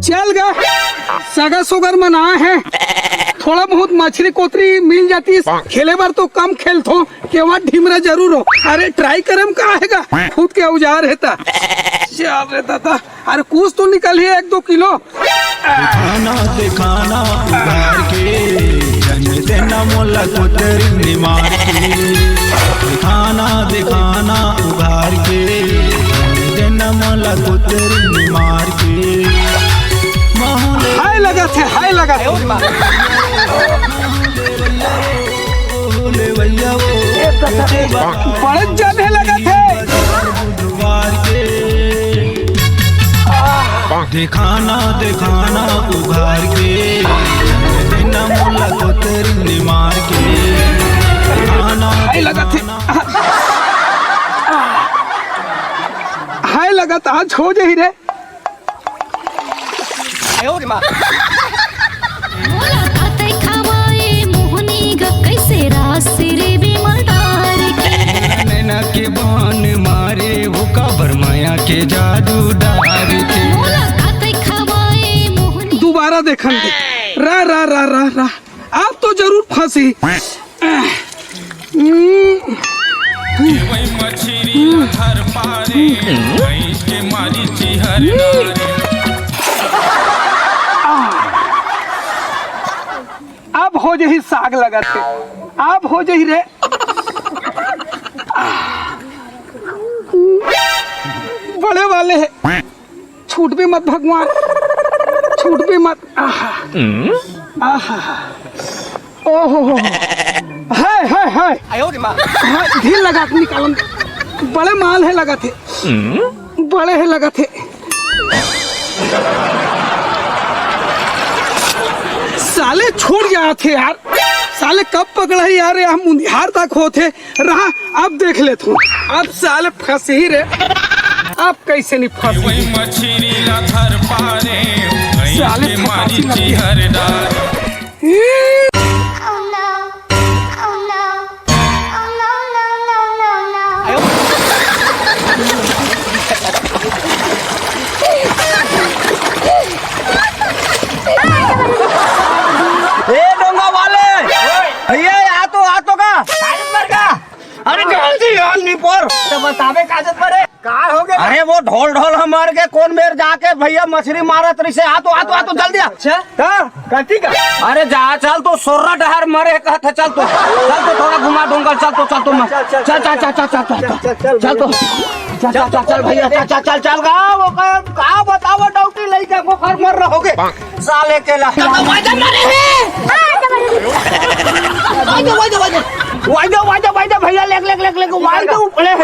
चल गा सगा सोगर मना है, थोड़ा बहुत मछली कोतरी मिल जाती है, खेले बार तो कम खेलतो केवल ढीमरा जरूर हो। अरे ट्राई करम का आएगा, खुद के औजार रहता चल रहता था। अरे कुछ तो निकल ही 1-2 किलो। दिखाना दिखाना उभार के जन देना मोला कोतरी निमार के, दिखाना दिखाना उभार के जन देना मोला कोतरी निमार के। हाय लगा थे, हाय लगा थे। बड़े जाने लगा थे। दिखाना दिखाना उभार के देना मोला कोतरी निमार के, दिखाना हाय लगा थे, हाय लगा था। आज हो जाही रे। नैना के बान मारे वो काबर माया के जादू डार के। दोबारा देखेंगे। रा रा रा रा रा आप तो जरूर फंसी। अब हो जाही साग लगा थे, अब हो जाही रे। बड़े वाले हैं, छूट भी मत भगवान, छूट भी मत। ओहो हाय हाय हाय, ढील लगा के निकालन। बड़े माल है लगा थे, बड़े है लगा थे। साले छोड़ गया थे यार, साले कब पकड़ा ही यार, हम मुंदिहार तक होते रहा। अब देख लेते हूँ, अब साले फंसे ही रे। अब कैसे नहीं फंसे साले अरे जल्दी आदमी पर तो बतावे काजत पर का हो गया। अरे वो ढोल ढोल हमार के कौन मेर जाके भैया मछली मारत रही से। आ तो जल्दी आ। गलती का। अरे जा चल तो सोरा डहर मरे कहता। चल तो थोड़ा घुमा दूंगा। चल तो चल भैया चल का बताओ डॉक्टर लइका को खर मर रहोगे साले के ला। वाइदो भैया लेक वाइदो ऊपर है।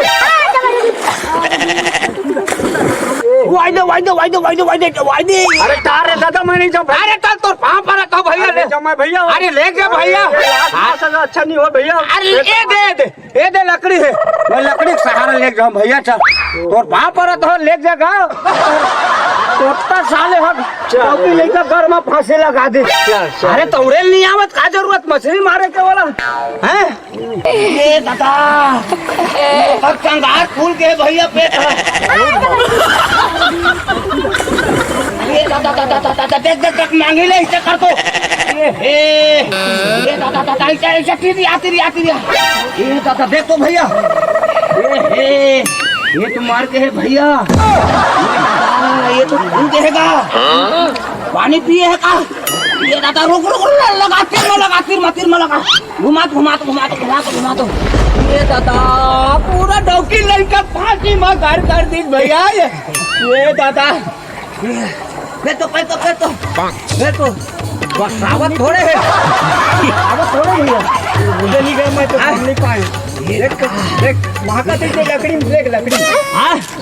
वाइदो अरे तार रे दादा मैं नहीं जाऊं। अरे चल तो वहां पर तो भैया ले जाओ। मैं भैया अरे ले जा भैया। अच्छा नहीं हो भैया। अरे ए दे लकड़ी है, मैं लकड़ी के सहारा ले जाऊं भैया। चल तो वहां पर तो ले जाएगा। तो साले हम चौकी लेकर घर में फांसी लगा दे। अरे तोड़े नहीं आवत का जरूरत मछली मारे के वाला हैं। ये दादा पर कंगार फूल के भैया पेट है। ये दादा देख मांगे ले इसे कर तो। ये दादा ऐसे तेरी आती ये दादा देख तो भैया। ये तो मार के है भैया। ये तो खून देगा। पानी पिए है का। ये दादा रुक लगा तीर में लगा। घुमा तो ये दादा पूरा डौकी लड़का फांसी में कर दी भैया। ये दादा मैं तो बसावत थोड़े है। भैया मुझे नहीं गया। मैं तो नहीं पाए। देख वहाँ का लकड़ी देख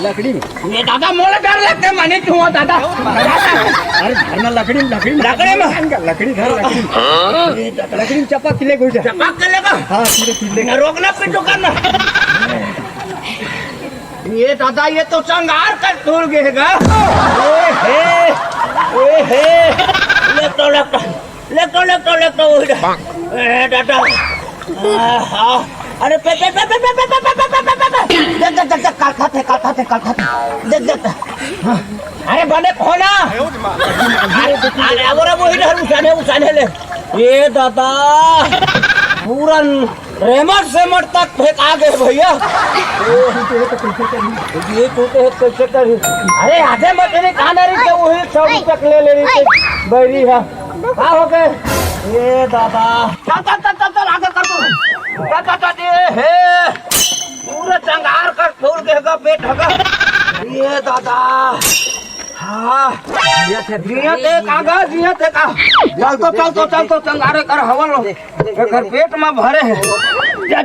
लकड़ी ये दादा मोला डर लगता माने क्यों दादा। अरे घर में लकड़ी में लकड़ी चपक ले लेगा। हाँ सीधे रोकना पे तो करना। ये दादा ये तो चंगार कर तोड़ गएगा। ले तो दादा अरे पे पे पे पे पे पे पे पे पे पे देख देख देख काल खाते देख देख अरे बने खोना अरे वो इधर उठाने ले ये दादा पूरा रेमट से मट तक फेंक आ गए भैया ये टूटे कैसे कर अरे आधे मत कहां रही थे वही 100 रुपया ले रही थी बैरी है क्या हो गए ये दादा चल आगे कर दो हे पूरा चंगार कर फूल के पेट हगा ये दादा हाँ जिया का चल तो चंगारे कर हवन घर पेट में भरे है जा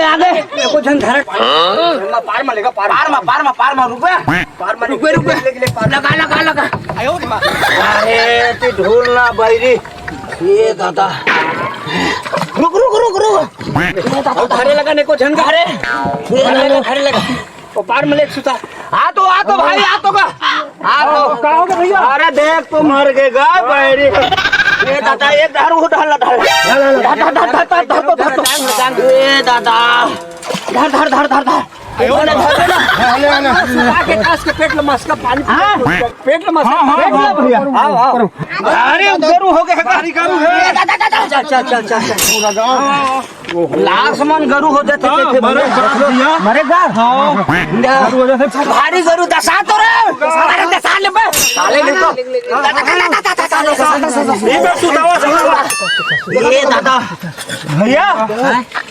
आगे देखो जन धरे पार में लेगा पार में रुपए लगा अरे तू ढोल ना बैरी ये दादा रुक धारे लगाने को झंगारे धारे लगा वो पार में ले सुता आ तो भाई आ तो क्या हो गया भैया अरे देख तू मर गएगा बैरी ये दादा एक धार उठा ढाल ये दादा धर पेट में मस्का पानी पेट में मस्का भैया अरे गरु हो गया चल पूरा गाँव लाश मन गरु हो जाते मरेगा भारी गरु दशा तो ये दादा भैया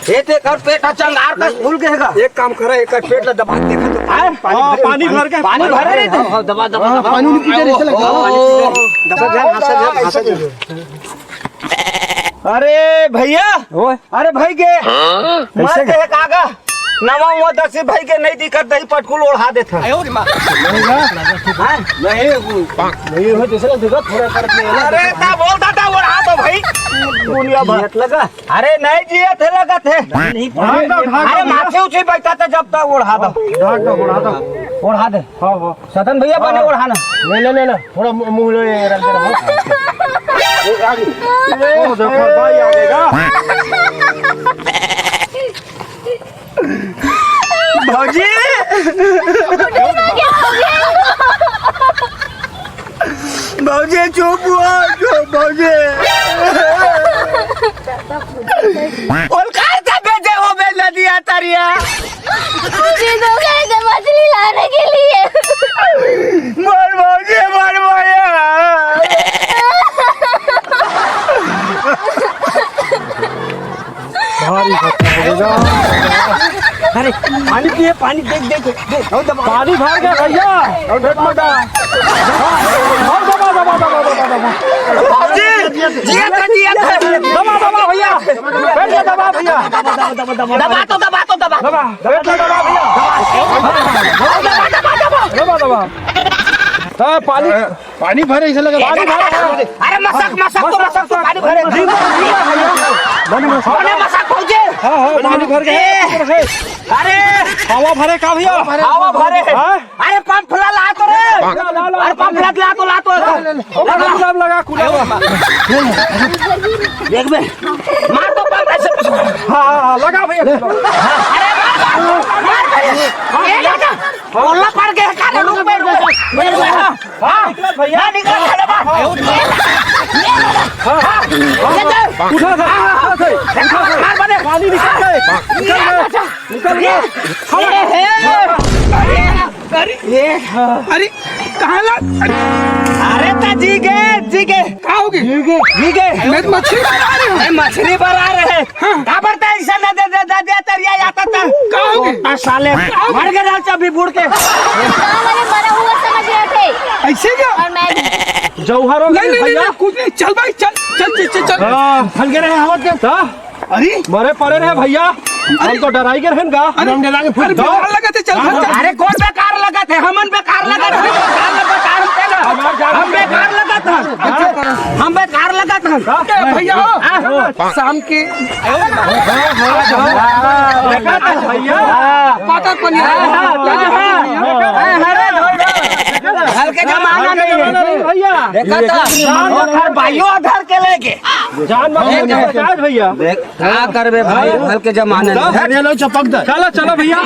ये पेट चंगार का भूल गएगा एक काम करा एक पेट ला दबा देखा तो पानी भर के पानी भर रहे थे दबा पानी पीछे रिश्ते लगा अरे भैया अरे भाई के मर के कागा नवा हुआ 10 भाई के नहीं दिक्कत दही पटकुल ओढ़ा देता नहीं हो जैसे दिक्कत थोड़ा करके अरे ता बोलता था ओढ़ा दो भाई दुनिया भर लगा अरे नहीं जिए थे लगा थे अरे माथे ऊंचे बैठा था जब तक ओढ़ा दे हां सदन भैया बने ओढ़ाना ले थोड़ा मुंह ले ओ देखो भाई आएगा भौजी भौजी चुप हुआ भौजी का बेटे हो बे नदिया तरिया मुझे तो गए थे मछली लाने के लिए मर भौजी मर अरे पानी पिए पानी देख पानी भर गया भैया पानी भरे इसे लगा पानी भरे अरे मसक तो पानी भरे मसक पहुंचे पानी भर गए अरे हवा भरे का भैया हवा भरे अरे पंप ला तो रे अरे पंप ला तो लगा कूलर देख बे मार तो पंप ऐसे हां लगा भैया अरे मार बोलना पड़ गया काले लोग में हां भैया निकल खड़े बा उठा बने पानी निकल गए अरे कहाँ ला अरे ता जी गए कहाँ होगी मैं तो मछली बना रही हूँ मछली बना रहे हैं कहाँ पर था ऐसा न दे तरिया जाता था कहाँ होगी साले मर गए डाल चाबी बूढ़ के मैंने मरा हुआ समझ रहे थे ऐसे क्या और मैं जौहरों नहीं कुछ नहीं चल भाई चल फल गए रहे हवा अरे मरे पड़े रहे भैया हम तो डराई गए हैं का अरे बेकार लगा थे चल अरे कौन बेकार लगा थे हमन बेकार लगा थे हम बेकार लगा था भैया शाम के भैया पाता पनीर हल्के जमाना नहीं है भैया देखा था और भाइयों आधार के लेके जान भैया क्या करबे भाई, कल के जमाने में चलो चलो भैया